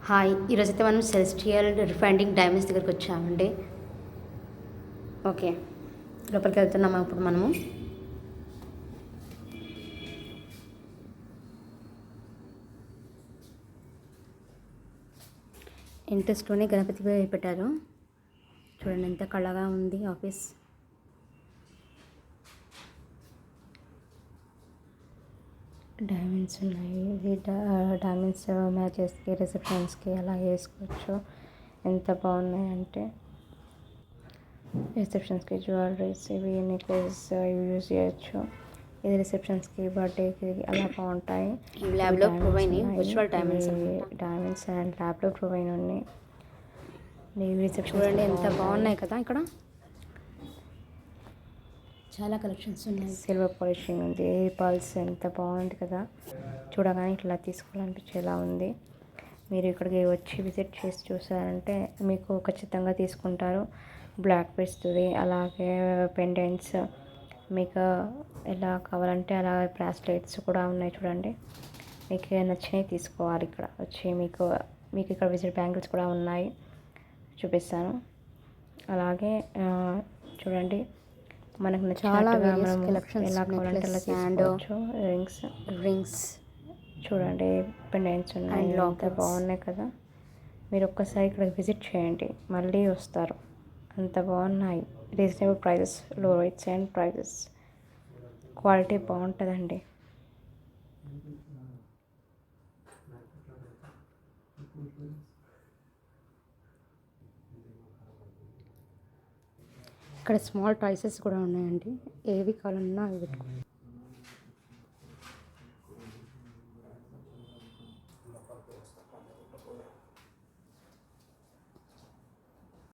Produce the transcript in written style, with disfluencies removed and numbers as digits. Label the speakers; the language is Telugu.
Speaker 1: హాయ్, ఈరోజైతే మనం సెలెస్టియల్ రిఫైండింగ్ డైమండ్స్ దగ్గరికి వచ్చామండి. ఓకే, లోపలికి వెళ్తున్నామా ఇప్పుడు మనము? ఎంట్రెస్ట్లోనే గణపతి పెట్టారు. చూడండి ఎంత కళగా ఉంది ఆఫీస్. డైమండ్స్ ఉన్నాయి. ఇది డైమండ్స్ మ్యాచెస్కి, రిసెప్షన్స్కి అలా వేసుకోవచ్చు. ఎంత బాగున్నాయంటే రిసెప్షన్స్కి జ్యువెలరీస్, ఇవి నెక్లెస్ ఇవి యూజ్ చేయొచ్చు. ఇది రిసెప్షన్స్కి, బర్త్డేకి అలా బాగుంటాయి. ల్యాబ్లో ప్రూవ్ అయినాయి వర్చువల్ డైమండ్స్ అండ్ ల్యాబ్లో ప్రూవ్ అయిన ఉన్నాయి. రిసెప్షన్ చూడండి ఎంత బాగున్నాయి కదా. ఇక్కడ చాలా కలెక్షన్స్ ఉన్నాయి. సిల్వర్ పాలిషింగ్ ఉంది. పల్స్ ఎంత బాగుంది కదా. చూడగానే ఇట్లా తీసుకోవాలనిపించేలా ఉంది. మీరు ఇక్కడికి వచ్చి విజిట్ చేసి చూసారంటే మీకు ఖచ్చితంగా తీసుకుంటారు. బ్లాక్ పిస్తుంది, అలాగే పెండెంట్స్ మీకు ఎలా కావాలంటే అలా బ్రాస్లెట్స్ కూడా ఉన్నాయి. చూడండి, మీకు నచ్చినవి తీసుకోవాలి. ఇక్కడ వచ్చి మీకు ఇక్కడ విజిట్ బ్యాంగిల్స్ కూడా ఉన్నాయి, చూపిస్తాను. అలాగే చూడండి, మనకు నచ్చినట్టుగా మనం ఎలా కావాలంటే అలా తీసుకోవచ్చు. రింగ్స్ చూడండి, పెండెంట్స్ ఉన్నాయి. ఎంత బాగున్నాయి కదా. మీరు ఒక్కసారి ఇక్కడ విజిట్ చేయండి, మళ్ళీ వస్తారు. అంత బాగున్నాయి. రీజనబుల్ ప్రైజెస్, లో రేట్స్ అండ్ ప్రైజెస్, క్వాలిటీ బాగుంటుందండి. ఇక్కడ స్మాల్ టాయ్సెస్ కూడా ఉన్నాయండి. ఏవి కావాలన్నా అవి పెట్టుకోండి.